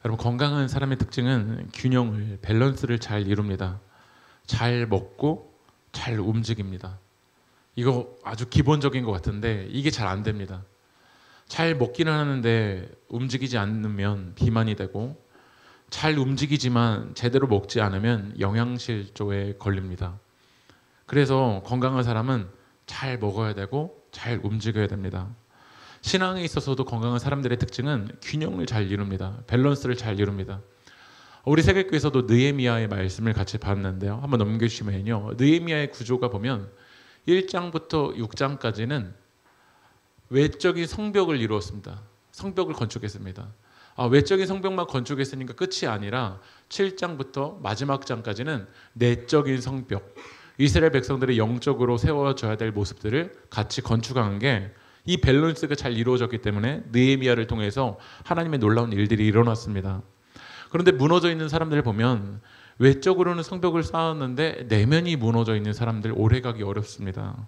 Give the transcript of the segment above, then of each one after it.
여러분, 건강한 사람의 특징은 균형을, 밸런스를 잘 이룹니다. 잘 먹고 잘 움직입니다. 이거 아주 기본적인 것 같은데 이게 잘 안 됩니다. 잘 먹기는 하는데 움직이지 않으면 비만이 되고, 잘 움직이지만 제대로 먹지 않으면 영양실조에 걸립니다. 그래서 건강한 사람은 잘 먹어야 되고 잘 움직여야 됩니다. 신앙에 있어서도 건강한 사람들의 특징은 균형을 잘 이룹니다. 밸런스를 잘 이룹니다. 우리 세계교회에서도 느헤미야의 말씀을 같이 봤는데요. 한번 넘겨주시면요. 느헤미야의 구조가 보면 1장부터 6장까지는 외적인 성벽을 이루었습니다. 성벽을 건축했습니다. 외적인 성벽만 건축했으니까 끝이 아니라 7장부터 마지막 장까지는 내적인 성벽, 이스라엘 백성들이 영적으로 세워져야 될 모습들을 같이 건축한 게, 이 밸런스가 잘 이루어졌기 때문에 느헤미야를 통해서 하나님의 놀라운 일들이 일어났습니다. 그런데 무너져 있는 사람들을 보면 외적으로는 성벽을 쌓았는데 내면이 무너져 있는 사람들 오래가기 어렵습니다.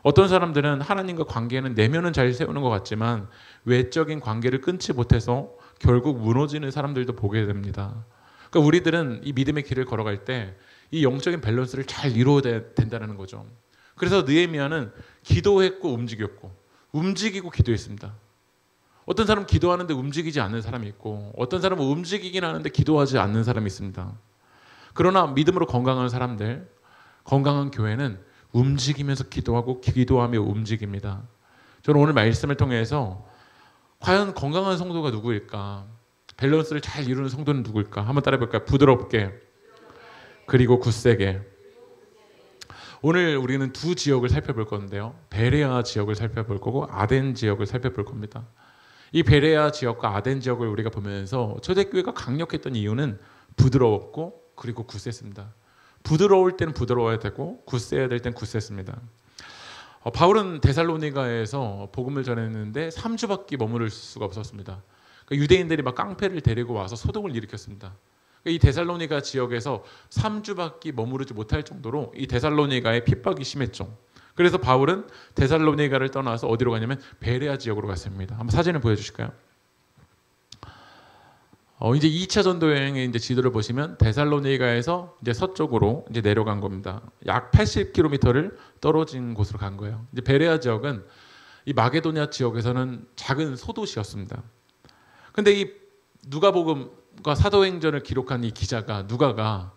어떤 사람들은 하나님과 관계는 내면은 잘 세우는 것 같지만 외적인 관계를 끊지 못해서 결국 무너지는 사람들도 보게 됩니다. 그러니까 우리들은 이 믿음의 길을 걸어갈 때 이 영적인 밸런스를 잘 이루어야 된다는 거죠. 그래서 느헤미야는 기도했고 움직였고, 움직이고 기도했습니다. 어떤 사람은 기도하는데 움직이지 않는 사람이 있고, 어떤 사람은 움직이긴 하는데 기도하지 않는 사람이 있습니다. 그러나 믿음으로 건강한 사람들, 건강한 교회는 움직이면서 기도하고 기도하며 움직입니다. 저는 오늘 말씀을 통해서 과연 건강한 성도가 누구일까? 밸런스를 잘 이루는 성도는 누구일까? 한번 따라해볼까요? 부드럽게, 그리고 굳세게. 오늘 우리는 두 지역을 살펴볼 건데요. 베레아 지역을 살펴볼 거고 아덴 지역을 살펴볼 겁니다. 이 베레아 지역과 아덴 지역을 우리가 보면서 초대교회가 강력했던 이유는 부드러웠고 그리고 굳셌습니다. 부드러울 때는 부드러워야 되고 굳세야 될 때는 굳셌습니다. 바울은 데살로니가에서 복음을 전했는데 3주밖에 머무를 수가 없었습니다. 그러니까 유대인들이 막 깡패를 데리고 와서 소동을 일으켰습니다. 이 데살로니가 지역에서 3주밖에 머무르지 못할 정도로 이 데살로니가의 핍박이 심했죠. 그래서 바울은 데살로니가를 떠나서 어디로 가냐면 베레아 지역으로 갔습니다. 한번 사진을 보여주실까요? 이제 2차 전도 여행의 이제 지도를 보시면 데살로니가에서 이제 서쪽으로 이제 내려간 겁니다. 약 80km를 떨어진 곳으로 간 거예요. 이제 베레아 지역은 이 마게도냐 지역에서는 작은 소도시였습니다. 근데 이 누가복음과 사도행전을 기록한 이 기자가 누가가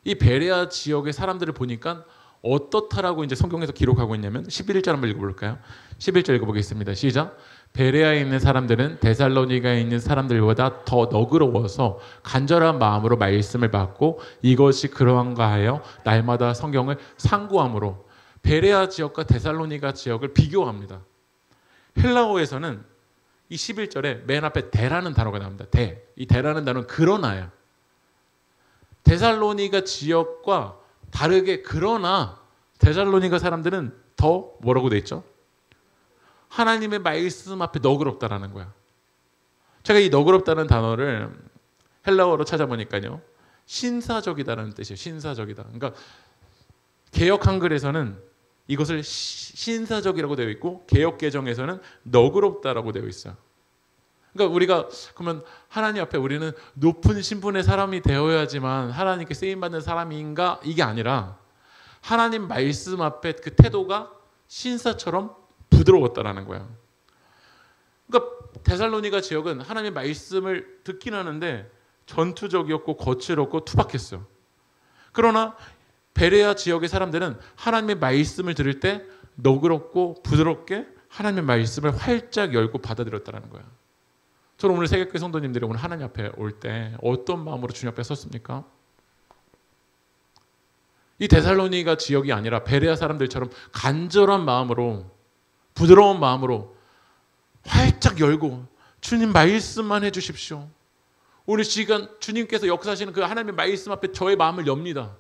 이 베레아 지역의 사람들을 보니까 어떻다라고 이제 성경에서 기록하고 있냐면 11절 한번 읽어볼까요? 11절 읽어보겠습니다. 시작. 베레아에 있는 사람들은 데살로니가에 있는 사람들보다 더 너그러워서 간절한 마음으로 말씀을 받고 이것이 그러한가 하여 날마다 성경을 상고함으로, 베레아 지역과 데살로니가 지역을 비교합니다. 헬라어에서는 이 11절에 맨 앞에 대라는 단어가 나옵니다. 대. 이 대라는 단어는 그러나야. 데살로니가 지역과 다르게 그러나 데살로니가 사람들은 더 뭐라고 돼 있죠? 하나님의 말씀 앞에 너그럽다라는 거야. 제가 이 너그럽다는 단어를 헬라어로 찾아보니까요, 신사적이다라는 뜻이에요. 신사적이다. 그러니까 개역 한글에서는 이것을 신사적이라고 되어 있고 개역 개정에서는 너그럽다라고 되어 있어요. 그러니까 우리가 그러면 하나님 앞에 우리는 높은 신분의 사람이 되어야지만 하나님께 쓰임받는 사람인가? 이게 아니라 하나님 말씀 앞에 그 태도가 신사처럼 부드러웠다라는 거예요. 그러니까 데살로니가 지역은 하나님의 말씀을 듣긴 하는데 전투적이었고 거칠었고 투박했어요. 그러나 베레아 지역의 사람들은 하나님의 말씀을 들을 때 너그럽고 부드럽게 하나님의 말씀을 활짝 열고 받아들였다는 거예요. 저는 오늘 세계교회 성도님들이 오늘 하나님 앞에 올 때 어떤 마음으로 주님 앞에 섰습니까? 이 데살로니가 지역이 아니라 베레아 사람들처럼 간절한 마음으로, 부드러운 마음으로 활짝 열고 주님 말씀만 해주십시오. 오늘 시간 주님께서 역사하시는 그 하나님의 말씀 앞에 저의 마음을 엽니다.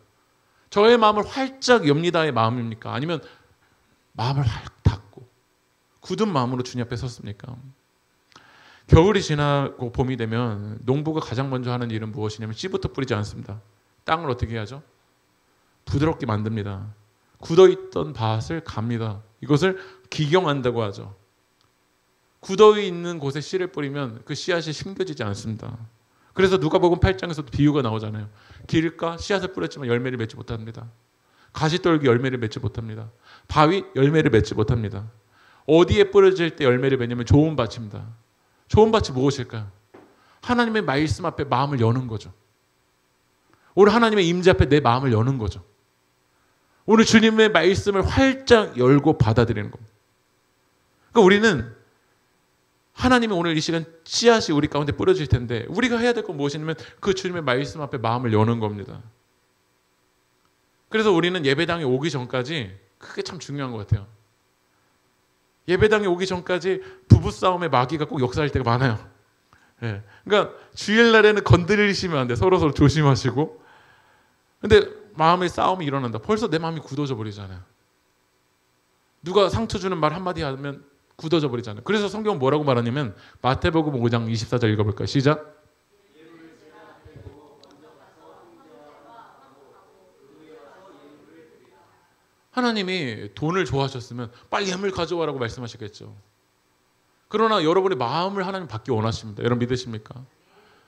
저의 마음을 활짝 엽니다의 마음입니까? 아니면 마음을 활 닫고 굳은 마음으로 주님 앞에 섰습니까? 겨울이 지나고 봄이 되면 농부가 가장 먼저 하는 일은 무엇이냐면 씨부터 뿌리지 않습니다. 땅을 어떻게 하죠? 부드럽게 만듭니다. 굳어있던 밭을 갑니다. 이것을 기경한다고 하죠. 굳어있는 곳에 씨를 뿌리면 그 씨앗이 심겨지지 않습니다. 그래서 누가복음 8장에서도 비유가 나오잖아요. 길가 씨앗을 뿌렸지만 열매를 맺지 못합니다. 가시떨기 열매를 맺지 못합니다. 바위 열매를 맺지 못합니다. 어디에 뿌려질 때 열매를 맺냐면 좋은 밭입니다. 좋은 밭이 무엇일까요? 하나님의 말씀 앞에 마음을 여는 거죠. 오늘 하나님의 임재 앞에 내 마음을 여는 거죠. 오늘 주님의 말씀을 활짝 열고 받아들이는 겁니다. 그러니까 우리는 하나님이 오늘 이 시간 씨앗이 우리 가운데 뿌려질 텐데 우리가 해야 될 건 무엇이냐면 그 주님의 말씀 앞에 마음을 여는 겁니다. 그래서 우리는 예배당에 오기 전까지 그게 참 중요한 것 같아요. 예배당에 오기 전까지 부부싸움의 마귀가 꼭 역사할 때가 많아요. 예. 그러니까 주일날에는 건드리시면 안 돼. 서로 조심하시고. 근데 마음의 싸움이 일어난다. 벌써 내 마음이 굳어져 버리잖아요. 누가 상처 주는 말 한마디 하면 굳어져 버리잖아요. 그래서 성경은 뭐라고 말하냐면 마태복음 5장 24절 읽어볼까요? 시작. 하나님이 돈을 좋아하셨으면 빨리 예물 가져와라고 말씀하시겠죠. 그러나 여러분의 마음을 하나님 받기 원하십니다. 여러분 믿으십니까?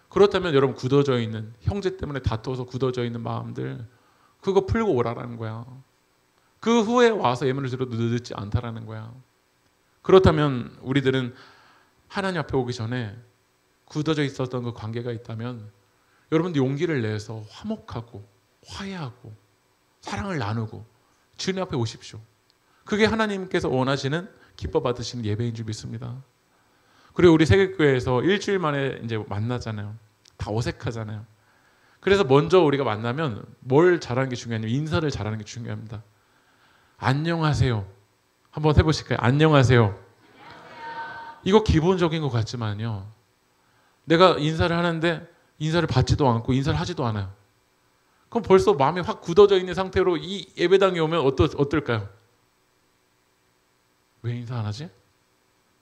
그렇다면 여러분 굳어져 있는 형제 때문에 다투어서 굳어져 있는 마음들 그거 풀고 오라라는 거야. 그 후에 와서 예물을 드려도 늦지 않다라는 거야. 그렇다면 우리들은 하나님 앞에 오기 전에 굳어져 있었던 그 관계가 있다면 여러분들 용기를 내서 화목하고 화해하고 사랑을 나누고 주님 앞에 오십시오. 그게 하나님께서 원하시는 기뻐 받으시는 예배인 줄 믿습니다. 그리고 우리 세계교회에서 일주일 만에 이제 만나잖아요. 다 어색하잖아요. 그래서 먼저 우리가 만나면 뭘 잘하는 게 중요하냐면 인사를 잘하는 게 중요합니다. 안녕하세요. 한번 해보실까요? 안녕하세요. 이거 기본적인 것 같지만요. 내가 인사를 하는데 인사를 받지도 않고 인사를 하지도 않아요. 그럼 벌써 마음이 확 굳어져 있는 상태로 이 예배당에 오면 어떨까요? 왜 인사 안 하지?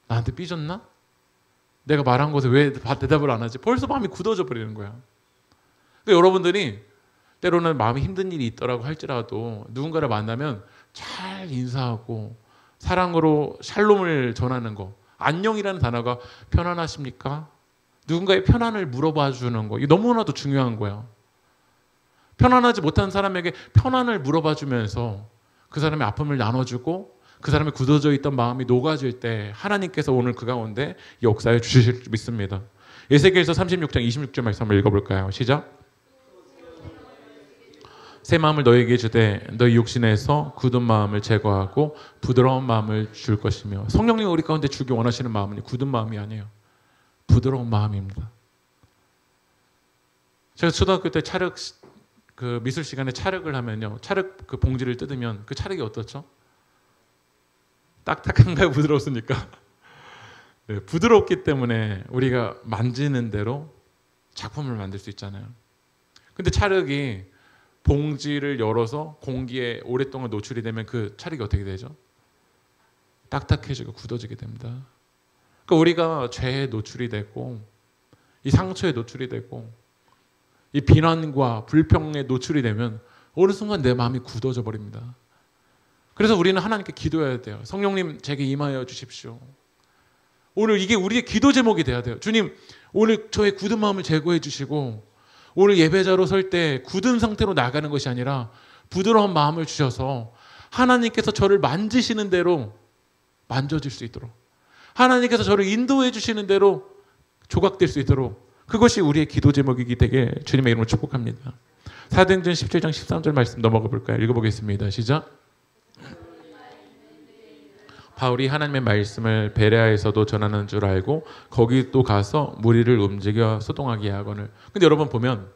나한테 삐졌나? 내가 말한 것에 왜 대답을 안 하지? 벌써 마음이 굳어져 버리는 거야. 그러니까 여러분들이 때로는 마음이 힘든 일이 있더라고 할지라도 누군가를 만나면 잘 인사하고 사랑으로 샬롬을 전하는 거. 안녕이라는 단어가 편안하십니까? 누군가의 편안을 물어봐 주는 거. 이게 너무나도 중요한 거예요. 편안하지 못한 사람에게 편안을 물어봐 주면서 그 사람의 아픔을 나눠주고 그 사람의 굳어져 있던 마음이 녹아질 때 하나님께서 오늘 그 가운데 역사해 주실 줄 믿습니다. 에스겔서 36장 26절 말씀 한번 읽어볼까요? 시작. 새 마음을 너에게 주되 너희 육신에서 굳은 마음을 제거하고 부드러운 마음을 줄 것이며 성령님 우리 가운데 주기 원하시는 마음은 굳은 마음이 아니에요. 부드러운 마음입니다. 제가 초등학교 때 찰흙 그 미술 시간에 찰흙을 하면요. 찰흙 그 봉지를 뜯으면 그 찰흙이 어떻죠? 딱딱한가요? 부드럽습니까? 네, 부드럽기 때문에 우리가 만지는 대로 작품을 만들 수 있잖아요. 근데 찰흙이 봉지를 열어서 공기에 오랫동안 노출이 되면 그 찰흙이 어떻게 되죠? 딱딱해지고 굳어지게 됩니다. 그러니까 우리가 죄에 노출이 되고 이 상처에 노출이 되고 이 비난과 불평에 노출이 되면 어느 순간 내 마음이 굳어져 버립니다. 그래서 우리는 하나님께 기도해야 돼요. 성령님 제게 임하여 주십시오. 오늘 이게 우리의 기도 제목이 돼야 돼요. 주님 오늘 저의 굳은 마음을 제거해 주시고 오늘 예배자로 설 때 굳은 상태로 나가는 것이 아니라 부드러운 마음을 주셔서 하나님께서 저를 만지시는 대로 만져질 수 있도록 하나님께서 저를 인도해 주시는 대로 조각될 수 있도록 그것이 우리의 기도 제목이기 되게 주님의 이름으로 축복합니다. 사도행전 17장 13절 말씀 넘어가 볼까요? 읽어보겠습니다. 시작. 바울이 하나님의 말씀을 베레아에서도 전하는 줄 알고 거기 또 가서 무리를 움직여 소동하게 하거늘. 근데 여러분 보면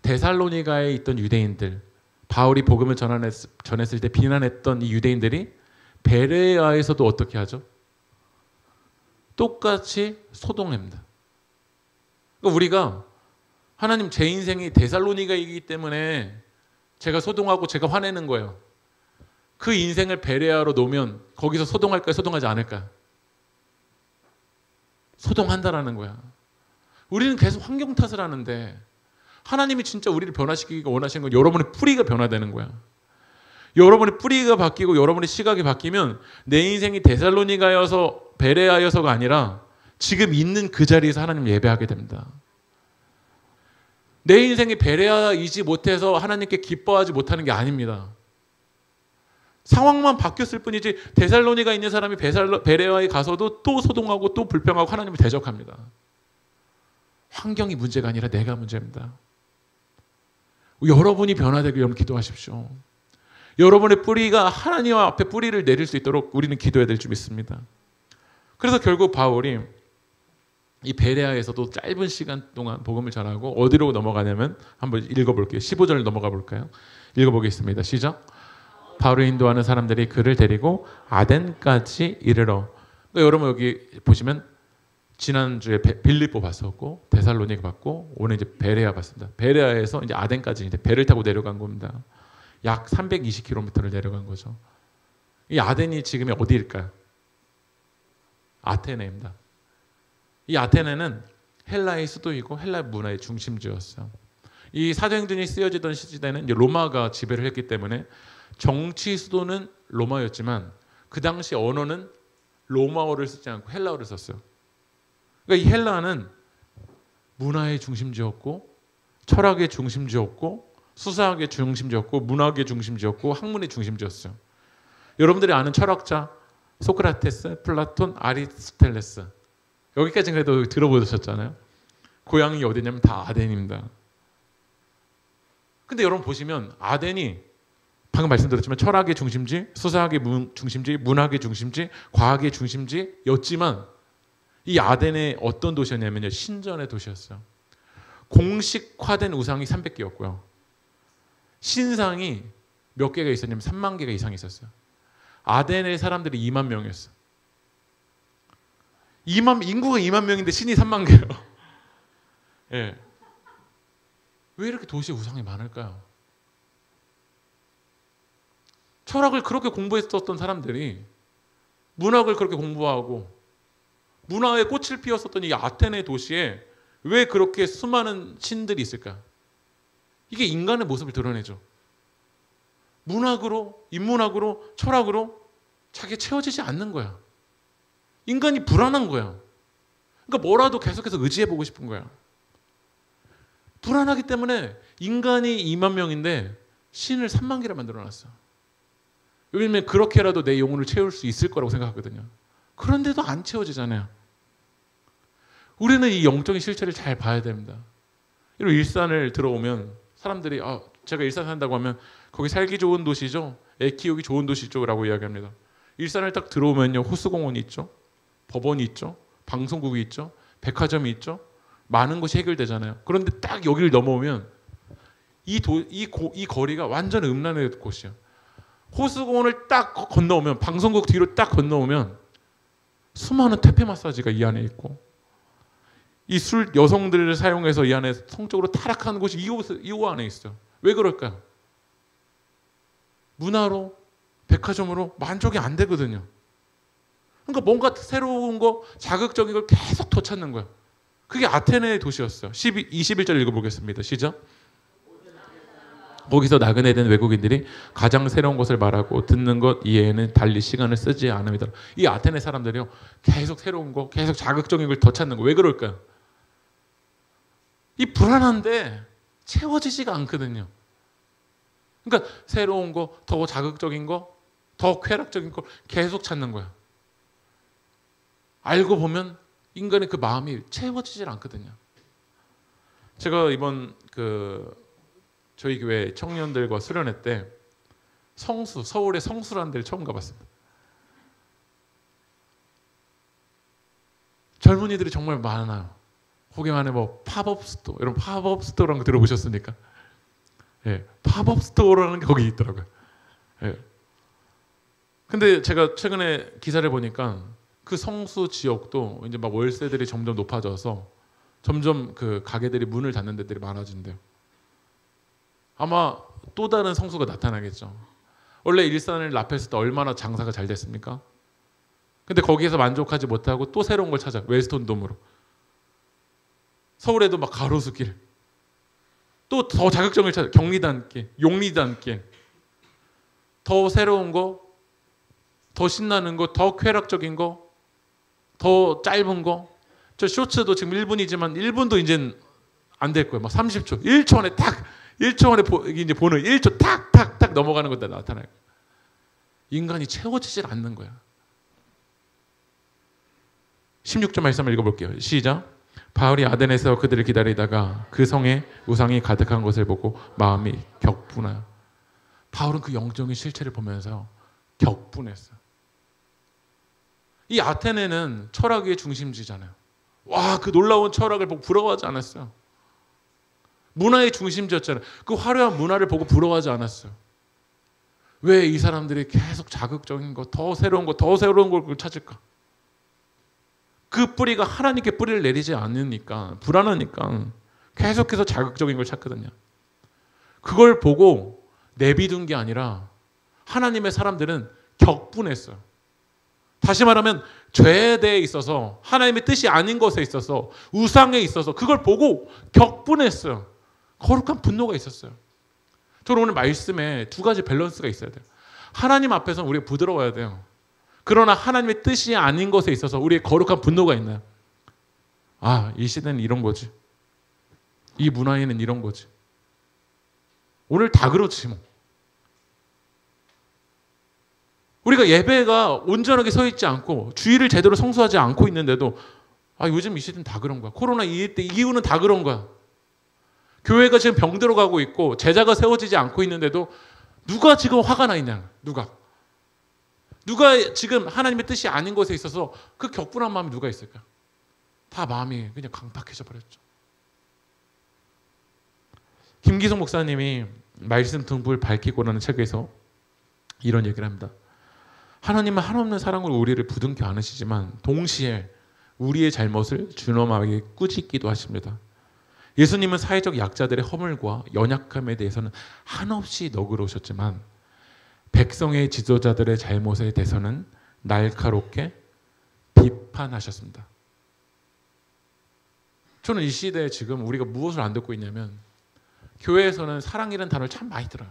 데살로니가에 있던 유대인들 바울이 복음을 전했을 때 비난했던 이 유대인들이 베레아에서도 어떻게 하죠? 똑같이 소동합니다. 그러니까 우리가 하나님 제 인생이 데살로니가이기 때문에 제가 소동하고 제가 화내는 거예요. 그 인생을 베레아로 놓으면 거기서 소동할까요? 소동하지 않을까요? 소동한다라는 거야. 우리는 계속 환경 탓을 하는데 하나님이 진짜 우리를 변화시키기가 원하시는 건 여러분의 뿌리가 변화되는 거야. 여러분의 뿌리가 바뀌고 여러분의 시각이 바뀌면 내 인생이 데살로니가여서 베레아여서가 아니라 지금 있는 그 자리에서 하나님 예배하게 됩니다. 내 인생이 베레아이지 못해서 하나님께 기뻐하지 못하는 게 아닙니다. 상황만 바뀌었을 뿐이지 데살로니가 있는 사람이 베레아에 가서도 또 소동하고 또 불평하고 하나님을 대적합니다. 환경이 문제가 아니라 내가 문제입니다. 여러분이 변화되길 여러분 기도하십시오. 여러분의 뿌리가 하나님 앞에 뿌리를 내릴 수 있도록 우리는 기도해야 될 줄 믿습니다. 그래서 결국 바울이 이 베레아에서도 짧은 시간 동안 복음을 전하고 어디로 넘어가냐면 한번 읽어볼게요. 15절을 넘어가 볼까요? 읽어보겠습니다. 시작. 바울을 인도하는 사람들이 그를 데리고 아덴까지 이르러. 그러니까 여러분 여기 보시면 지난주에 빌립보 봤었고 데살로니가 봤고 오늘 이제 베레아 봤습니다. 베레아에서 이제 아덴까지 이제 배를 타고 내려간 겁니다. 약 320km를 내려간 거죠. 이 아덴이 지금이 어디일까요? 아테네입니다. 이 아테네는 헬라의 수도이고 헬라 문화의 중심지였어요. 이 사도행전이 쓰여지던 시대는 이제 로마가 지배를 했기 때문에 정치 수도는 로마였지만 그 당시 언어는 로마어를 쓰지 않고 헬라어를 썼어요. 그러니까 이 헬라는 문화의 중심지였고 철학의 중심지였고 수사학의 중심지였고 문학의 중심지였고 학문의 중심지였어요. 여러분들이 아는 철학자 소크라테스, 플라톤, 아리스토텔레스 여기까지 그래도 들어보셨잖아요. 고향이 어디냐면 다 아덴입니다. 근데 여러분 보시면 아덴이 방금 말씀드렸지만 철학의 중심지, 수사학의 중심지, 문학의 중심지, 과학의 중심지였지만 이 아덴의 어떤 도시였냐면요. 신전의 도시였어요. 공식화된 우상이 300개였고요. 신상이 몇 개가 있었냐면 3만 개가 이상 있었어요. 아덴의 사람들이 2만 명이었어요. 인구가 2만 명인데 신이 3만 개예요. 예. 왜 이렇게 도시에 우상이 많을까요? 철학을 그렇게 공부했었던 사람들이 문학을 그렇게 공부하고 문화에 꽃을 피웠었던 이 아테네 도시에 왜 그렇게 수많은 신들이 있을까? 이게 인간의 모습을 드러내죠. 문학으로, 인문학으로, 철학으로 자기가 채워지지 않는 거야. 인간이 불안한 거야. 그러니까 뭐라도 계속해서 의지해보고 싶은 거야. 불안하기 때문에 인간이 2만 명인데 신을 3만 개를 만들어놨어. 왜냐면 그렇게라도 내 영혼을 채울 수 있을 거라고 생각하거든요. 그런데도 안 채워지잖아요. 우리는 이 영적인 실체를 잘 봐야 됩니다. 이런 일산을 들어오면 사람들이 제가 일산 산다고 하면 거기 살기 좋은 도시죠? 애 키우기 좋은 도시죠? 라고 이야기합니다. 일산을 딱 들어오면요. 호수공원이 있죠. 법원이 있죠. 방송국이 있죠. 백화점이 있죠. 많은 것이 해결되잖아요. 그런데 딱 여기를 넘어오면 이 거리가 완전 음란의 곳이에요. 호수공원을 딱 건너오면 방송국 뒤로 딱 건너오면 수많은 퇴폐 마사지가 이 안에 있고 이 여성들을 사용해서 이 안에 성적으로 타락하는 곳이 이 안에 있어요. 왜 그럴까요? 문화로 백화점으로 만족이 안 되거든요. 그러니까 뭔가 새로운 거 자극적인 걸 계속 더 찾는 거예요. 그게 아테네의 도시였어요. 21절 읽어보겠습니다. 시작. 거기서 나그네 된 외국인들이 가장 새로운 것을 말하고 듣는 것 이외에는 달리 시간을 쓰지 않음이다. 이 아테네 사람들이요. 계속 새로운 거, 계속 자극적인 걸 더 찾는 거. 왜 그럴까요? 이 불안한데 채워지지가 않거든요. 그러니까 새로운 거, 더 자극적인 거, 더 쾌락적인 거 계속 찾는 거야. 알고 보면 인간의 그 마음이 채워지질 않거든요. 제가 이번 저희 교회 청년들과 수련회 때 서울의 성수라는 데를 처음 가봤습니다. 젊은이들이 정말 많아요. 거기 안에 뭐 팝업 스토어, 여러분 팝업 스토어라는 거 들어보셨습니까? 예, 팝업 스토어라는 게 거기 있더라고요. 예. 근데 제가 최근에 기사를 보니까 그 성수 지역도 이제 막 월세들이 점점 높아져서 점점 그 가게들이 문을 닫는 데들이 많아진대요. 아마 또 다른 성수가 나타나겠죠. 원래 일산을 납했을 때 얼마나 장사가 잘 됐습니까? 근데 거기에서 만족하지 못하고 또 새로운 걸 찾아. 웨스턴돔으로. 서울에도 막 가로수길. 또 더 자극적인 찾아. 경리단길, 용리단길. 더 새로운 거, 더 신나는 거, 더 쾌락적인 거, 더 짧은 거. 저 쇼츠도 지금 1분이지만 1분도 이젠 안 될 거예요. 막 30초, 1초 안에 딱, 1초 안에 이제 보는 1초 탁탁탁 넘어가는 것들 나타나요. 인간이 채워지질 않는 거야. 16절 말씀을 읽어볼게요. 시작. 바울이 아덴에서 그들을 기다리다가 그 성에 우상이 가득한 것을 보고 마음이 격분하여. 바울은 그 영적인 실체를 보면서 격분했어요. 이 아테네는 철학의 중심지잖아요. 와, 그 놀라운 철학을 보고 부러워하지 않았어요. 문화의 중심지였잖아요. 그 화려한 문화를 보고 부러워하지 않았어요. 왜 이 사람들이 계속 자극적인 거, 더 새로운 거, 더 새로운 걸 찾을까? 그 뿌리가 하나님께 뿌리를 내리지 않으니까, 불안하니까 계속해서 자극적인 걸 찾거든요. 그걸 보고 내비둔 게 아니라 하나님의 사람들은 격분했어요. 다시 말하면 죄에 대해 있어서, 하나님의 뜻이 아닌 것에 있어서, 우상에 있어서 그걸 보고 격분했어요. 거룩한 분노가 있었어요. 저는 오늘 말씀에 두 가지 밸런스가 있어야 돼요. 하나님 앞에서는 우리가 부드러워야 돼요. 그러나 하나님의 뜻이 아닌 것에 있어서 우리의 거룩한 분노가 있나요? 아, 이 시대는 이런 거지. 이 문화에는 이런 거지. 오늘 다 그렇지 뭐. 우리가 예배가 온전하게 서 있지 않고 주일을 제대로 성수하지 않고 있는데도 아, 요즘 이 시대는 다 그런 거야. 코로나 이후는 다 그런 거야. 교회가 지금 병들어 가고 있고 제자가 세워지지 않고 있는데도 누가 지금 화가 나 있냐? 누가 지금 하나님의 뜻이 아닌 것에 있어서 그 격분한 마음이 누가 있을까? 다 마음이 그냥 강팍해져 버렸죠. 김기성 목사님이 말씀 등불 밝히고라는 책에서 이런 얘기를 합니다. 하나님은 한없는 사랑으로 우리를 부둥켜 안으시지만 동시에 우리의 잘못을 준엄하게 꾸짖기도 하십니다. 예수님은 사회적 약자들의 허물과 연약함에 대해서는 한없이 너그러우셨지만 백성의 지도자들의 잘못에 대해서는 날카롭게 비판하셨습니다. 저는 이 시대에 지금 우리가 무엇을 안 듣고 있냐면 교회에서는 사랑이라는 단어를 참 많이 들어요.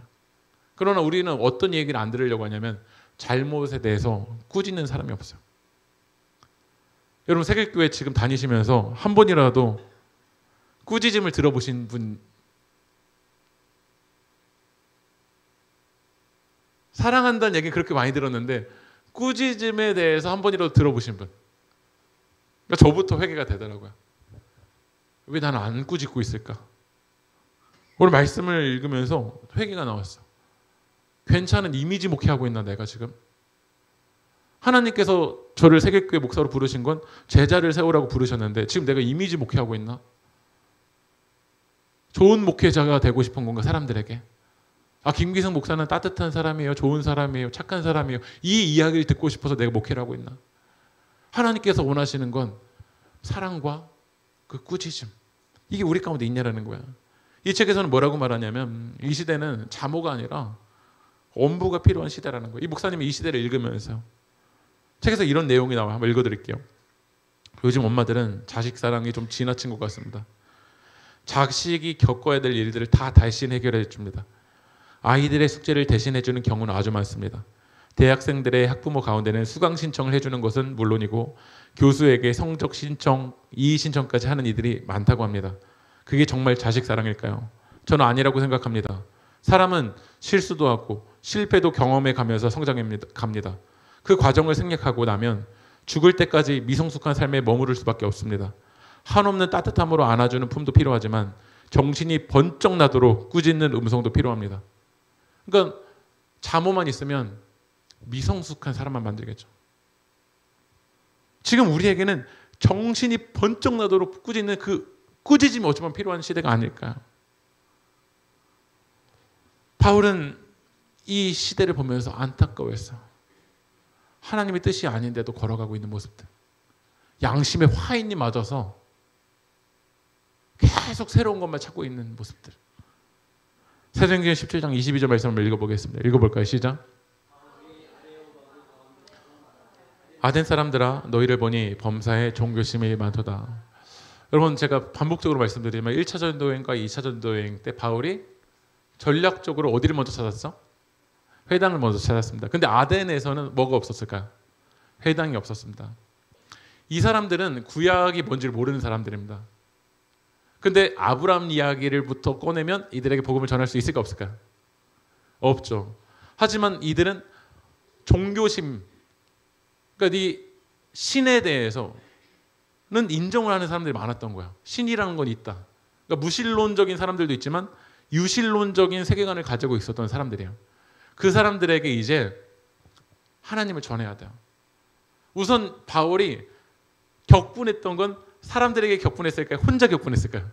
그러나 우리는 어떤 얘기를 안 들으려고 하냐면 잘못에 대해서 꾸짖는 사람이 없어요. 여러분 세계교회 지금 다니시면서 한 번이라도 꾸짖음을 들어보신 분, 사랑한다는 얘기 그렇게 많이 들었는데 꾸짖음에 대해서 한 번이라도 들어보신 분, 그러니까 저부터 회개가 되더라고요. 왜 나는 안 꾸짖고 있을까? 오늘 말씀을 읽으면서 회개가 나왔어. 괜찮은 이미지 목회하고 있나 내가 지금? 하나님께서 저를 세계교회 목사로 부르신 건 제자를 세우라고 부르셨는데 지금 내가 이미지 목회하고 있나? 좋은 목회자가 되고 싶은 건가 사람들에게? 아, 김기성 목사는 따뜻한 사람이에요, 좋은 사람이에요, 착한 사람이에요, 이 이야기를 듣고 싶어서 내가 목회를 하고 있나? 하나님께서 원하시는 건 사랑과 그 꾸짖음, 이게 우리 가운데 있냐라는 거야. 이 책에서는 뭐라고 말하냐면 이 시대는 자모가 아니라 엄부가 필요한 시대라는 거예요. 이 목사님이 이 시대를 읽으면서 책에서 이런 내용이 나와요. 한번 읽어드릴게요. 요즘 엄마들은 자식 사랑이 좀 지나친 것 같습니다. 자식이 겪어야 될 일들을 다 대신 해결해 줍니다. 아이들의 숙제를 대신해 주는 경우는 아주 많습니다. 대학생들의 학부모 가운데는 수강 신청을 해주는 것은 물론이고 교수에게 성적 신청, 이의 신청까지 하는 이들이 많다고 합니다. 그게 정말 자식 사랑일까요? 저는 아니라고 생각합니다. 사람은 실수도 하고 실패도 경험해 가면서 성장해 갑니다. 그 과정을 생략하고 나면 죽을 때까지 미성숙한 삶에 머무를 수밖에 없습니다. 한없는 따뜻함으로 안아주는 품도 필요하지만 정신이 번쩍 나도록 꾸짖는 음성도 필요합니다. 그러니까 자모만 있으면 미성숙한 사람만 만들겠죠. 지금 우리에게는 정신이 번쩍 나도록 꾸짖는 그 꾸짖음이 어쩌면 필요한 시대가 아닐까요? 바울은 이 시대를 보면서 안타까워했어요. 하나님의 뜻이 아닌데도 걸어가고 있는 모습들, 양심의 화인이 맞아서 계속 새로운 것만 찾고 있는 모습들. 사도행전 17장 22절 말씀을 읽어보겠습니다. 읽어볼까요? 시작. 아덴 사람들아 너희를 보니 범사에 종교심이 많도다. 여러분 제가 반복적으로 말씀드리지만 1차 전도여행과 2차 전도여행 때 바울이 전략적으로 어디를 먼저 찾았어? 회당을 먼저 찾았습니다. 근데 아덴에서는 뭐가 없었을까요? 회당이 없었습니다. 이 사람들은 구약이 뭔지를 모르는 사람들입니다. 근데 아브라함 이야기를부터 꺼내면 이들에게 복음을 전할 수 있을까 없을까요? 없죠. 하지만 이들은 종교심, 그러니까 이 신에 대해서는 인정을 하는 사람들이 많았던 거야. 신이라는 건 있다. 그러니까 무신론적인 사람들도 있지만 유신론적인 세계관을 가지고 있었던 사람들이에요. 그 사람들에게 이제 하나님을 전해야 돼요. 우선 바울이 격분했던 건 사람들에게 격분했을까요? 혼자 격분했을까요?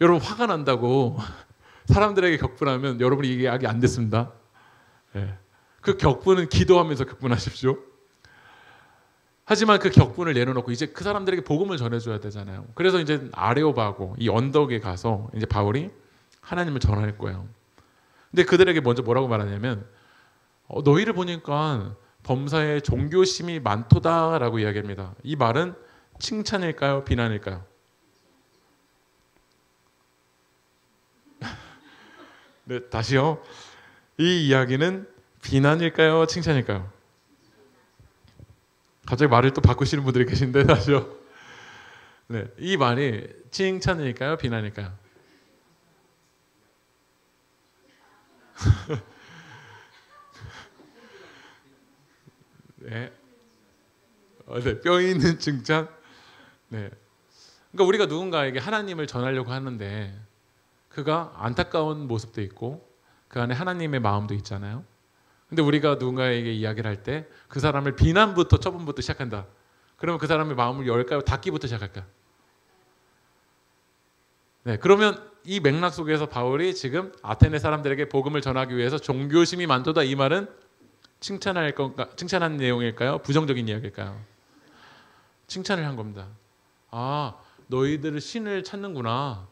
여러분 화가 난다고 사람들에게 격분하면 여러분이 이게 약이 안 됐습니다. 네. 그 격분은 기도하면서 격분하십시오. 하지만 그 격분을 내려놓고 이제 그 사람들에게 복음을 전해줘야 되잖아요. 그래서 이제 아레오바고 이 언덕에 가서 이제 바울이 하나님을 전할 거예요. 근데 그들에게 먼저 뭐라고 말하냐면 너희를 보니까 범사에 종교심이 많도다라고 이야기합니다. 이 말은 칭찬일까요? 비난일까요? 네, 다시요. 이 이야기는 비난일까요? 칭찬일까요? 갑자기 말을 또 바꾸시는 분들이 계신데 다시요. 네, 이 말이 칭찬일까요? 비난일까요? 네. 네, 뼈 있는 칭찬. 네. 그러니까 우리가 누군가에게 하나님을 전하려고 하는데 그가 안타까운 모습도 있고 그 안에 하나님의 마음도 있잖아요. 근데 우리가 누군가에게 이야기를 할 때 그 사람을 비난부터 처분부터 시작한다. 그러면 그 사람의 마음을 열까요? 닫기부터 시작할까요? 네, 그러면 이 맥락 속에서 바울이 지금 아테네 사람들에게 복음을 전하기 위해서 종교심이 많도다 이 말은 칭찬할 건가? 칭찬한 내용일까요? 부정적인 이야기일까요? 칭찬을 한 겁니다. 아, 너희들은 신을 찾는구나.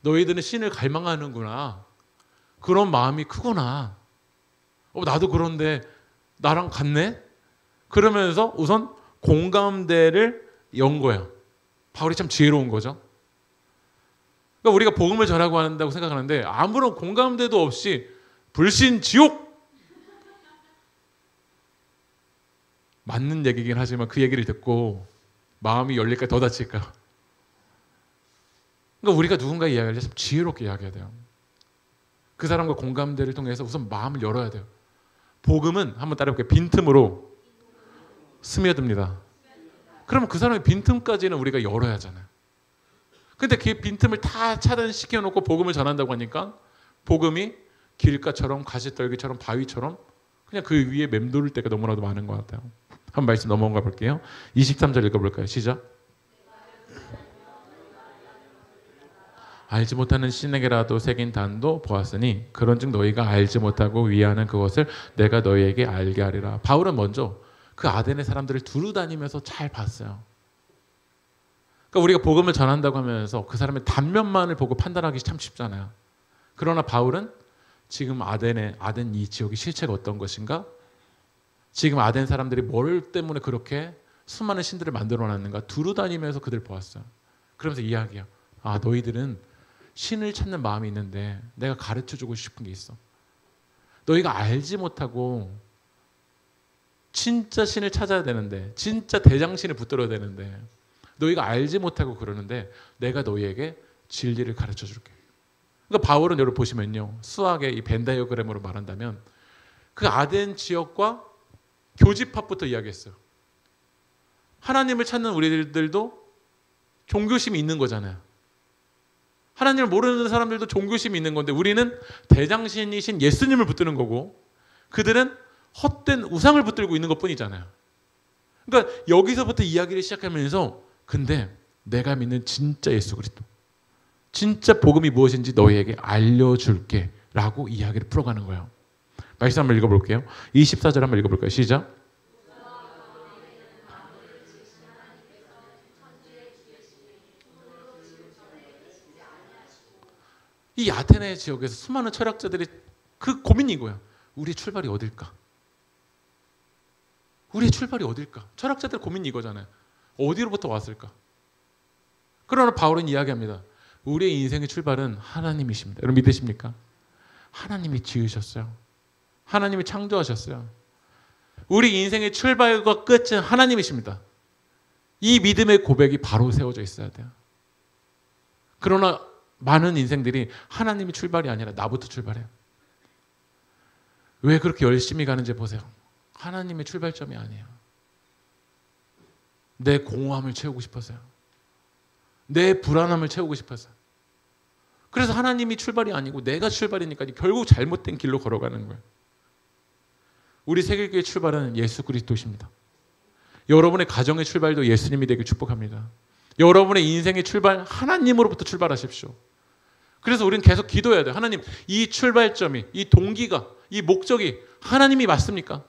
너희들은 신을 갈망하는구나. 그런 마음이 크구나. 나도 그런데 나랑 같네? 그러면서 우선 공감대를 연 거예요. 바울이 참 지혜로운 거죠. 그러니까 우리가 복음을 전하고 한다고 생각하는데 아무런 공감대도 없이 불신 지옥! 맞는 얘기긴 하지만 그 얘기를 듣고 마음이 열릴까 더 다칠까? 그러니까 우리가 누군가의 이야기를 참 지혜롭게 이야기해야 돼요. 그 사람과 공감대를 통해서 우선 마음을 열어야 돼요. 복음은 한번 따라해볼게요. 빈틈으로 스며듭니다. 그러면 그 사람의 빈틈까지는 우리가 열어야 하잖아요. 근데 그 빈틈을 다 차단시켜놓고 복음을 전한다고 하니까 복음이 길가처럼 가시떨기처럼 바위처럼 그냥 그 위에 맴돌 때가 너무나도 많은 것 같아요. 한 말씀 넘어가 볼게요. 23절 읽어볼까요? 시작. 알지 못하는 신에게라도 새긴 단도 보았으니 그런즉 너희가 알지 못하고 위하는 그것을 내가 너희에게 알게 하리라. 바울은 먼저 그 아데네 사람들을 두루 다니면서 잘 봤어요. 그러니까 우리가 복음을 전한다고 하면서 그 사람의 단면만을 보고 판단하기 참 쉽잖아요. 그러나 바울은 지금 아덴 이 지역의 실체가 어떤 것인가? 지금 아덴 사람들이 뭘 때문에 그렇게 수많은 신들을 만들어놨는가? 두루 다니면서 그들 보았어요. 그러면서 이야기해요. 아, 너희들은 신을 찾는 마음이 있는데 내가 가르쳐주고 싶은 게 있어. 너희가 알지 못하고 진짜 신을 찾아야 되는데 진짜 대장신을 붙들어야 되는데 너희가 알지 못하고 그러는데 내가 너희에게 진리를 가르쳐줄게. 그러니까 바울은 여러분 보시면요. 수학의 이 벤 다이어그램으로 말한다면 그 아덴 지역과 교집합부터 이야기했어요. 하나님을 찾는 우리들도 종교심이 있는 거잖아요. 하나님을 모르는 사람들도 종교심이 있는 건데 우리는 대장신이신 예수님을 붙드는 거고 그들은 헛된 우상을 붙들고 있는 것뿐이잖아요. 그러니까 여기서부터 이야기를 시작하면서 근데 내가 믿는 진짜 예수 그리스도 진짜 복음이 무엇인지 너희에게 알려줄게 라고 이야기를 풀어가는 거예요. 말씀 한번 읽어볼게요. 24절 한번 읽어볼까요? 시작. 이 아테네 지역에서 수많은 철학자들이 그 고민이 이거야. 우리의 출발이 어딜까? 우리의 출발이 어딜까? 철학자들 고민이 이거잖아요. 어디로부터 왔을까? 그러나 바울은 이야기합니다. 우리의 인생의 출발은 하나님이십니다. 여러분 믿으십니까? 하나님이 지으셨어요. 하나님이 창조하셨어요. 우리 인생의 출발과 끝은 하나님이십니다. 이 믿음의 고백이 바로 세워져 있어야 돼요. 그러나 많은 인생들이 하나님이 출발이 아니라 나부터 출발해요. 왜 그렇게 열심히 가는지 보세요. 하나님의 출발점이 아니에요. 내 공허함을 채우고 싶어서요. 내 불안함을 채우고 싶어서요. 그래서 하나님이 출발이 아니고 내가 출발이니까 결국 잘못된 길로 걸어가는 거예요. 우리 세계교회 출발은 예수 그리스도십니다. 여러분의 가정의 출발도 예수님이 되길 축복합니다. 여러분의 인생의 출발, 하나님으로부터 출발하십시오. 그래서 우리는 계속 기도해야 돼요. 하나님, 이 출발점이, 이 동기가, 이 목적이 하나님이 맞습니까?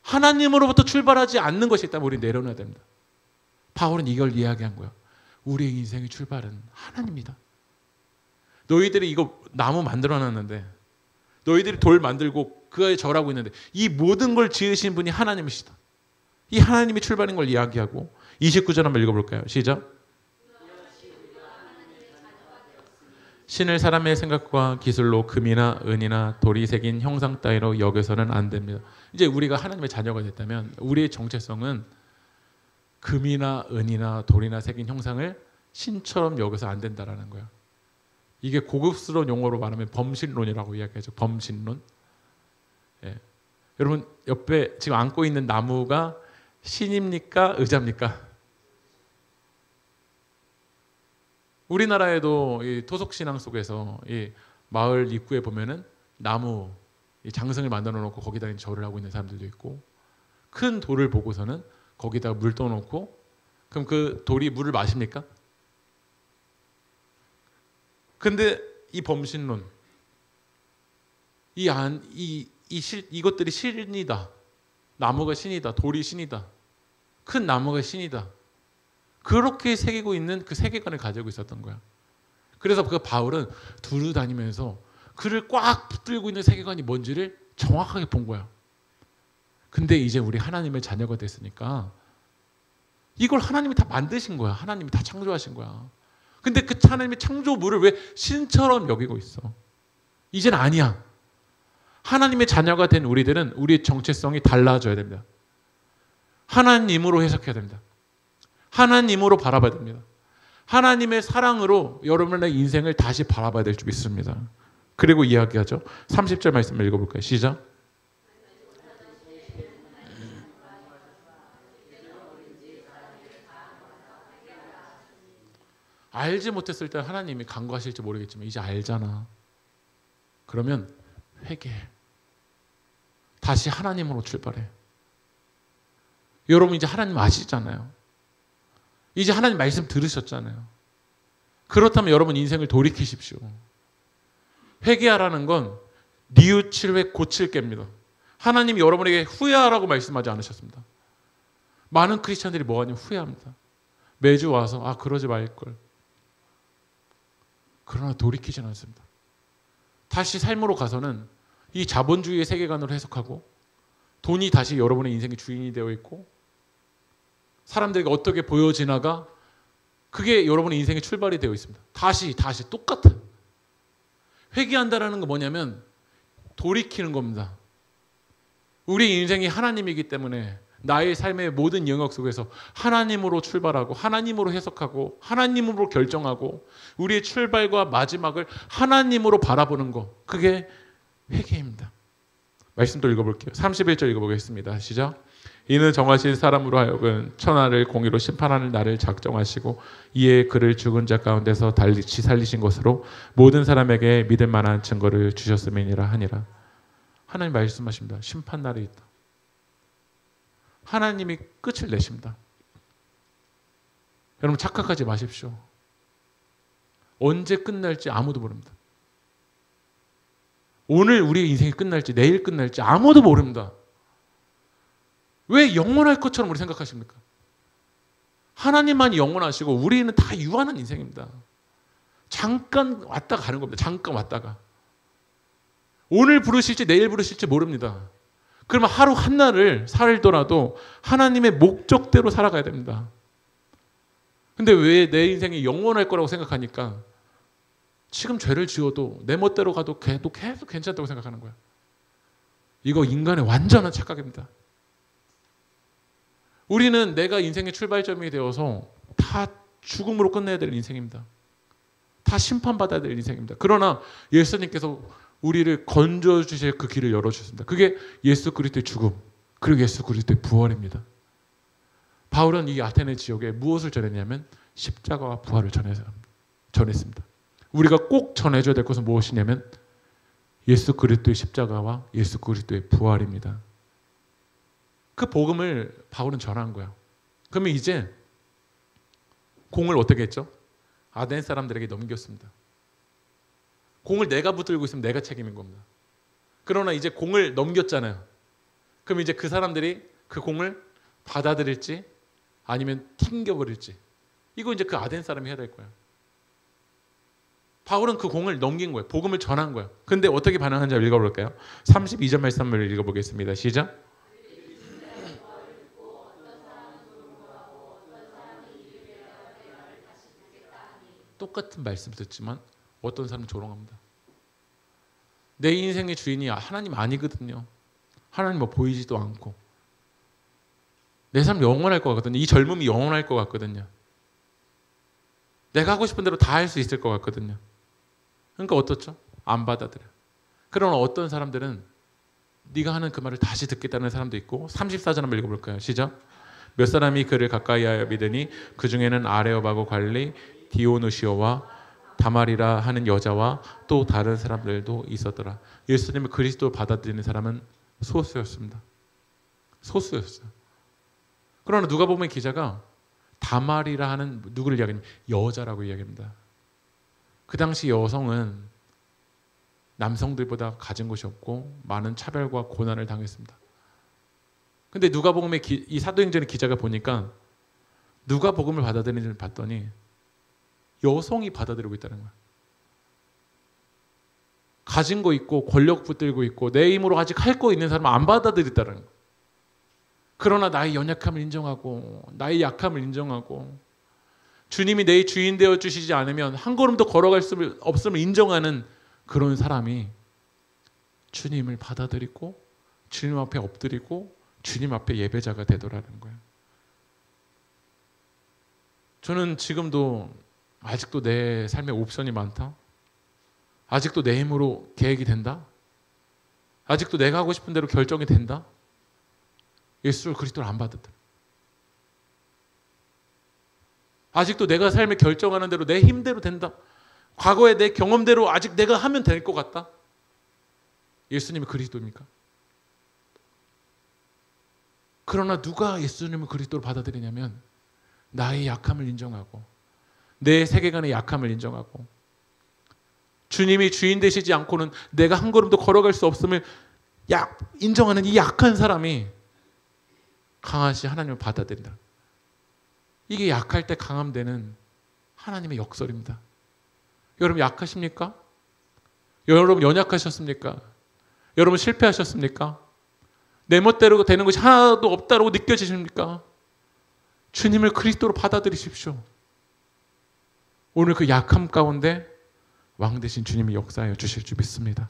하나님으로부터 출발하지 않는 것이 있다면 우리 내려놔야 됩니다. 바울은 이걸 이야기한 거예요. 우리의 인생의 출발은 하나님이다. 너희들이 이거 나무 만들어놨는데, 너희들이 돌 만들고 그거에 절하고 있는데 이 모든 걸 지으신 분이 하나님이시다. 이 하나님이 출발인 걸 이야기하고 29절 한번 읽어볼까요? 시작. 신을 사람의 생각과 기술로 금이나 은이나 돌이 새긴 형상 따위로 여겨서는 안 됩니다. 이제 우리가 하나님의 자녀가 됐다면 우리의 정체성은 금이나 은이나 돌이나 새긴 형상을 신처럼 여겨서 안 된다라는 거예요. 이게 고급스러운 용어로 말하면 범신론이라고 이야기하죠. 범신론. 예. 여러분 옆에 지금 안고 있는 나무가 신입니까? 의자입니까? 우리나라에도 이 토속신앙 속에서 이 마을 입구에 보면은 나무 이 장승을 만들어 놓고 거기다 절을 하고 있는 사람들도 있고, 큰 돌을 보고서는 거기다가 물 떠놓고, 그럼 그 돌이 물을 마십니까? 근데 이 범신론, 이것들이 신이다, 나무가 신이다, 돌이 신이다, 큰 나무가 신이다, 그렇게 새기고 있는 그 세계관을 가지고 있었던 거야. 그래서 그 바울은 두루 다니면서 그를 꽉 붙들고 있는 세계관이 뭔지를 정확하게 본 거야. 근데 이제 우리 하나님의 자녀가 됐으니까 이걸 하나님이 다 만드신 거야. 하나님이 다 창조하신 거야. 근데 그 하나님의 창조물을 왜 신처럼 여기고 있어? 이제는 아니야. 하나님의 자녀가 된 우리들은 우리의 정체성이 달라져야 됩니다. 하나님으로 해석해야 됩니다. 하나님으로 바라봐야 됩니다. 하나님의 사랑으로 여러분의 인생을 다시 바라봐야 될 줄 믿습니다. 그리고 이야기하죠. 30절 말씀을 읽어볼까요? 시작. 알지 못했을 때 하나님이 간구하실지 모르겠지만 이제 알잖아. 그러면 회개해. 다시 하나님으로 출발해. 여러분 이제 하나님 아시잖아요. 이제 하나님 말씀 들으셨잖아요. 그렇다면 여러분 인생을 돌이키십시오. 회개하라는 건 뉘우칠 회 고칠 게입니다. 하나님이 여러분에게 후회하라고 말씀하지 않으셨습니다. 많은 크리스천들이 뭐하냐면 후회합니다. 매주 와서 그러지 말걸. 그러나 돌이키지는 않습니다. 다시 삶으로 가서는 이 자본주의의 세계관으로 해석하고 돈이 다시 여러분의 인생의 주인이 되어 있고 사람들에게 어떻게 보여지나가 그게 여러분의 인생의 출발이 되어 있습니다. 다시 똑같아. 회개한다라는 건 뭐냐면 돌이키는 겁니다. 우리 인생이 하나님이기 때문에 나의 삶의 모든 영역 속에서 하나님으로 출발하고 하나님으로 해석하고 하나님으로 결정하고 우리의 출발과 마지막을 하나님으로 바라보는 거, 그게 회개입니다. 말씀 또 읽어볼게요. 31절 읽어보겠습니다. 시작. 이는 정하신 사람으로 하여금 천하를 공의로 심판하는 날을 작정하시고 이에 그를 죽은 자 가운데서 달리치 살리신 것으로 모든 사람에게 믿을 만한 증거를 주셨음이니라 하니라. 하나님 말씀하십니다. 심판 날이 있다. 하나님이 끝을 내십니다. 여러분 착각하지 마십시오. 언제 끝날지 아무도 모릅니다. 오늘 우리의 인생이 끝날지 내일 끝날지 아무도 모릅니다. 왜 영원할 것처럼 우리 생각하십니까? 하나님만이 영원하시고 우리는 다 유한한 인생입니다. 잠깐 왔다 가는 겁니다. 잠깐 왔다가. 오늘 부르실지 내일 부르실지 모릅니다. 그러면 하루 한날을 살더라도 하나님의 목적대로 살아가야 됩니다. 근데 왜 내 인생이 영원할 거라고 생각하니까 지금 죄를 지어도 내 멋대로 가도 계속 괜찮다고 생각하는 거야. 이거 인간의 완전한 착각입니다. 우리는 내가 인생의 출발점이 되어서 다 죽음으로 끝내야 될 인생입니다. 다 심판받아야 될 인생입니다. 그러나 예수님께서 우리를 건져주실 그 길을 열어주셨습니다. 그게 예수 그리스도의 죽음, 그리고 예수 그리스도의 부활입니다. 바울은 이 아테네 지역에 무엇을 전했냐면 십자가와 부활을 전했습니다. 우리가 꼭 전해줘야 될 것은 무엇이냐면 예수 그리스도의 십자가와 예수 그리스도의 부활입니다. 그 복음을 바울은 전한 거야. 그러면 이제 공을 어떻게 했죠? 아덴 사람들에게 넘겼습니다. 공을 내가 붙들고 있으면 내가 책임인 겁니다. 그러나 이제 공을 넘겼잖아요. 그럼 이제 그 사람들이 그 공을 받아들일지 아니면 튕겨버릴지, 이거 이제 그 아덴 사람이 해야 될 거예요. 바울은 그 공을 넘긴 거예요. 복음을 전한 거예요. 근데 어떻게 반응하는지 읽어볼까요? 32절 말씀을 읽어보겠습니다. 시작. 똑같은 말씀 듣지만 어떤 사람은 조롱합니다. 내 인생의 주인이 하나님 아니거든요. 하나님 뭐 보이지도 않고. 내 삶 영원할 것 같거든요. 이 젊음이 영원할 것 같거든요. 내가 하고 싶은 대로 다 할 수 있을 것 같거든요. 그러니까 어떻죠? 안 받아들여요. 그러나 어떤 사람들은 네가 하는 그 말을 다시 듣겠다는 사람도 있고, 34절 한번 읽어볼까요? 시작. 몇 사람이 그를 가까이하여 믿으니 그 중에는 아레오바고 관리 디오누시오와 다말이라 하는 여자와 또 다른 사람들도 있었더라. 예수님을 그리스도 받아들이는 사람은 소수였습니다. 소수였어요. 그러나 누가복음 기자가 다말이라 하는 누구를 이야기하냐면 여자라고 이야기합니다. 그 당시 여성은 남성들보다 가진 것이 없고 많은 차별과 고난을 당했습니다. 근데 누가복음의 이 사도행전의 기자가 보니까 누가복음을 받아들이는 줄 봤더니 여성이 받아들이고 있다는 거야. 가진 거 있고 권력 붙들고 있고 내 힘으로 아직 할 거 있는 사람은 안 받아들였다는 거야. 그러나 나의 연약함을 인정하고 나의 약함을 인정하고 주님이 내 주인 되어 주시지 않으면 한 걸음도 걸어갈 수 없음을 인정하는 그런 사람이 주님을 받아들이고 주님 앞에 엎드리고 주님 앞에 예배자가 되더라는 거예요. 저는 지금도 아직도 내 삶에 옵션이 많다? 아직도 내 힘으로 계획이 된다? 아직도 내가 하고 싶은 대로 결정이 된다? 예수 그리스도를 안 받았다. 아직도 내가 삶을 결정하는 대로 내 힘대로 된다. 과거의 내 경험대로 아직 내가 하면 될 것 같다. 예수님이 그리스도입니까? 그러나 누가 예수님을 그리스도로 받아들이냐면 나의 약함을 인정하고 내 세계관의 약함을 인정하고 주님이 주인 되시지 않고는 내가 한 걸음도 걸어갈 수 없음을 인정하는 이 약한 사람이 강하시 하나님을 받아들인다. 이게 약할 때 강함되는 하나님의 역설입니다. 여러분 약하십니까? 여러분 연약하셨습니까? 여러분 실패하셨습니까? 내 멋대로 되는 것이 하나도 없다고 느껴지십니까? 주님을 그리스도로 받아들이십시오. 오늘 그 약함 가운데 왕 대신 주님이 역사하여 주실 줄 믿습니다.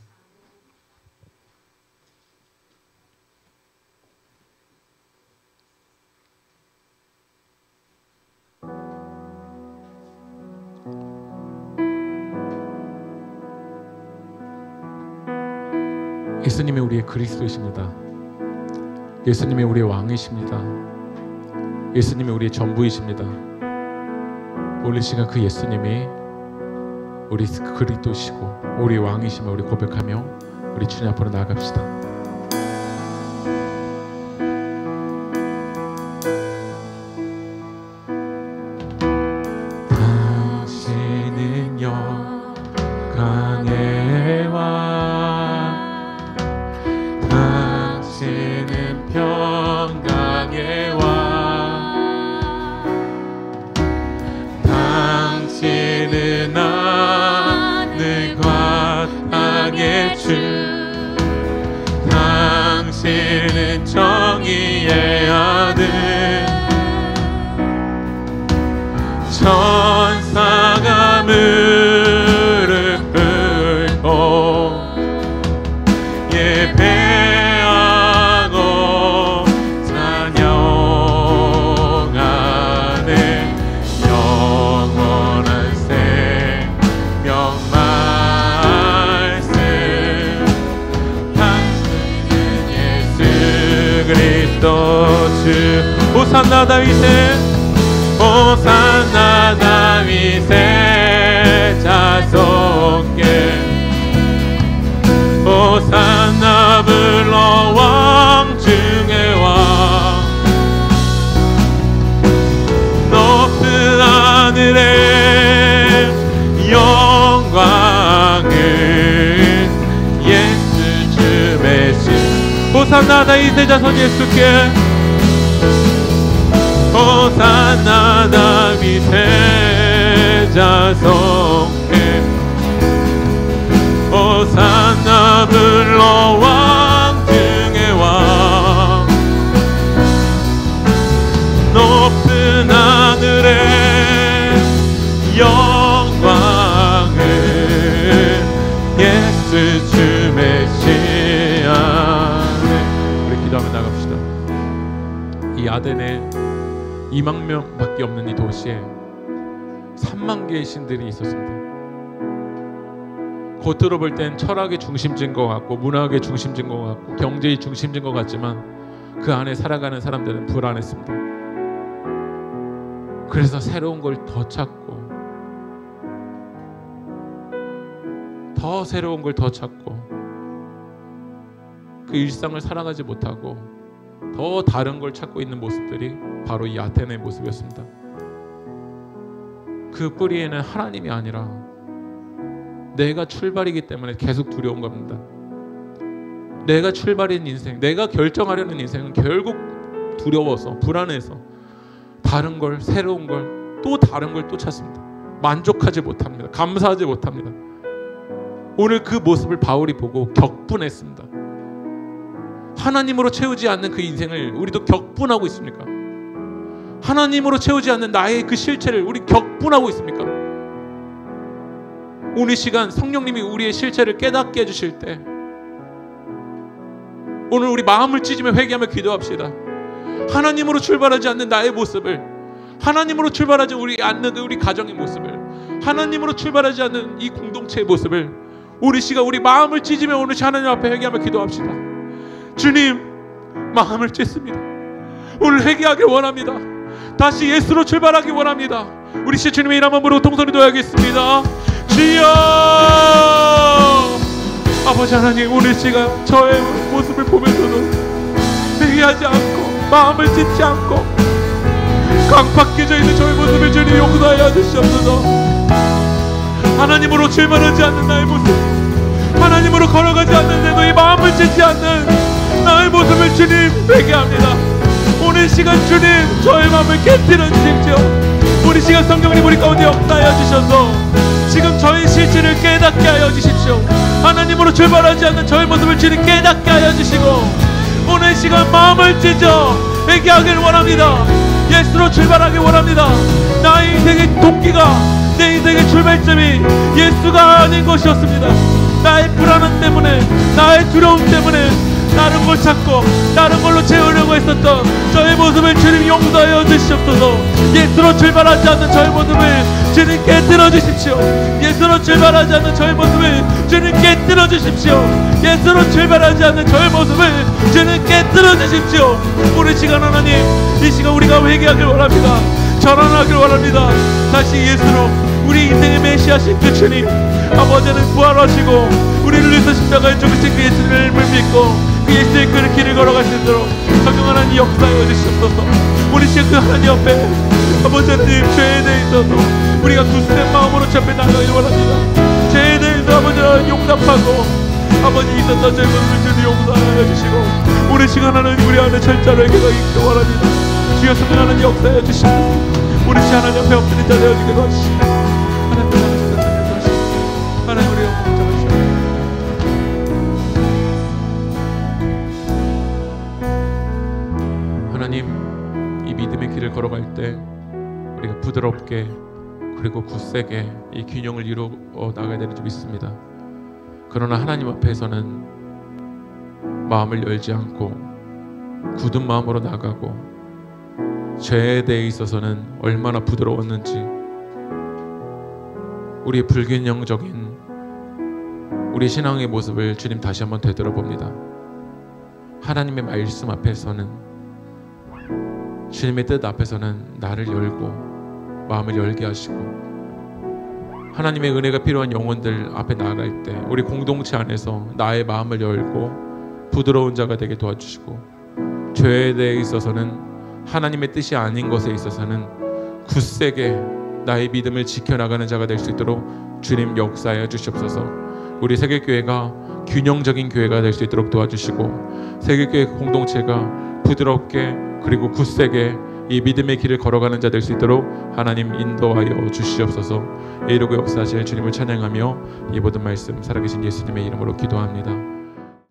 예수님이 우리의 그리스도이십니다. 예수님이 우리의 왕이십니다. 예수님이 우리의 전부이십니다. 오늘 시간 그 예수님이 우리 그리스도시고 우리 왕이심을 우리 고백하며 우리 주님 앞으로 나아갑시다. 당신은 정의의 아들 천사가 무릎 꿇고 예배하고 찬양하며 호산나 다윗의 호산나 다윗의 자손께 호산나 불러 왕 중의 왕 높은 하늘의 영광은 예수 주 메시 호산나 다윗의 자손 예수께 호산나 다윗의 자손께 호산나 불러 왕 중의 왕 높은 하늘의 영광은 예수 주 메시아. 우리 기도하며 나갑시다. 이 아덴에 2만 명밖에 없는 이 도시에 3만 개의 신들이 있었습니다. 겉으로 볼 땐 철학의 중심지인 것 같고 문학의 중심지인 것 같고 경제의 중심지인 것 같지만 그 안에 살아가는 사람들은 불안했습니다. 그래서 새로운 걸 더 찾고 더 새로운 걸 더 찾고 그 일상을 살아가지 못하고 더 다른 걸 찾고 있는 모습들이 바로 이 아테네의 모습이었습니다. 그 뿌리에는 하나님이 아니라 내가 출발이기 때문에 계속 두려운 겁니다. 내가 출발인 인생, 내가 결정하려는 인생은 결국 두려워서 불안해서 다른 걸, 새로운 걸, 또 다른 걸 또 찾습니다. 만족하지 못합니다. 감사하지 못합니다. 오늘 그 모습을 바울이 보고 격분했습니다. 하나님으로 채우지 않는 그 인생을 우리도 격분하고 있습니까? 하나님으로 채우지 않는 나의 그 실체를 우리 격분하고 있습니까? 오늘 시간 성령님이 우리의 실체를 깨닫게 해주실 때 오늘 우리 마음을 찢으며 회개하며 기도합시다. 하나님으로 출발하지 않는 나의 모습을, 하나님으로 출발하지 않는 우리 가정의 모습을, 하나님으로 출발하지 않는 이 공동체의 모습을 우리 시간 우리 마음을 찢으며 오늘 하나님 앞에 회개하며 기도합시다. 주님, 마음을 찢습니다. 오늘 회개하길 원합니다. 다시 예수로 출발하기 원합니다. 우리 시 주님의 이름 한번 부르고 통성이 도와야겠습니다. 주여! 아버지 하나님, 오늘 시간 저의 모습을 보면서도 회개하지 않고 마음을 찢지 않고 강팍해져 있는 저의 모습을 주님 용서하여 주시옵소서. 하나님으로 출발하지 않는 나의 모습, 하나님으로 걸어가지 않는 너의 마음을 찢지 않는 나의 모습을 주님 회개합니다. 오늘 시간 주님 저의 마음을 깨뜨려 주십시오. 우리 시간 성령님 우리 가운데 역사하여 주셔서 지금 저의 실체를 깨닫게 하여 주십시오. 하나님으로 출발하지 않는 저의 모습을 주님 깨닫게 하여 주시고 오늘 시간 마음을 찢어 회개하길 원합니다. 예수로 출발하길 원합니다. 나의 인생의 동기가, 내 인생의 출발점이 예수가 아닌 것이었습니다. 나의 불안함 때문에, 나의 두려움 때문에 다른 걸 찾고 다른 걸로 채우려고 했었던 저의 모습을 주님 용서하여 주시옵소서. 예수로 출발하지 않는 저의 모습을 주님 깨뜨려 주십시오. 예수로 출발하지 않는 저의 모습을 주님 깨뜨려 주십시오. 예수로 출발하지 않는 저의 모습을 주님 깨뜨려 주십시오. 우리 시간 하나님, 이 시간 우리가 회개하길 원합니다. 전환하길 원합니다. 다시 예수로 우리 인생의 메시아신 그 주님, 아버지는 부활하시고 우리를 위해서 십자가에 죽으신 그 예수를 믿고 그 예수의 그 길을 걸어갈 수 있도록 성령 하나님 역사하여 주시옵소서. 우리 지금 그 하나님 앞에 아버지 하나님 죄에 대해서도 우리가 굳센 마음으로 잡혀 나가길 원합니다. 죄에 대해서 아버지 하나님 용납하고 아버지 있었던 저희 모습을 주님 용서하여 주시고 우리 시간 하나님 우리 안에 철저하게 있기 원합니다. 주여 성령 하나님 역사하여 주시고 우리 시 하나님 앞에 엎드린 자 되어지게 도와주시고 하나님 하나님 우리 영광 잡으시옵소서. 하나님, 이 믿음의 길을 걸어갈 때 우리가 부드럽게 그리고 굳세게 이 균형을 이루어 나가야 되는 줄 믿습니다. 그러나 하나님 앞에서는 마음을 열지 않고 굳은 마음으로 나가고 죄에 대해 있어서는 얼마나 부드러웠는지 우리의 불균형적인 우리 신앙의 모습을 주님 다시 한번 되돌아봅니다. 하나님의 말씀 앞에서는 주님의 뜻 앞에서는 나를 열고 마음을 열게 하시고, 하나님의 은혜가 필요한 영혼들 앞에 나아갈 때 우리 공동체 안에서 나의 마음을 열고 부드러운 자가 되게 도와주시고, 죄에 대해 있어서는 하나님의 뜻이 아닌 것에 있어서는 굳세게 나의 믿음을 지켜나가는 자가 될 수 있도록 주님 역사하여 주시옵소서. 우리 세계교회가 균형적인 교회가 될 수 있도록 도와주시고, 세계교회 공동체가 부드럽게 그리고 굳세게 이 믿음의 길을 걸어가는 자 될 수 있도록 하나님 인도하여 주시옵소서. 이루고 역사하실 주님을 찬양하며 이 모든 말씀 살아계신 예수님의 이름으로 기도합니다.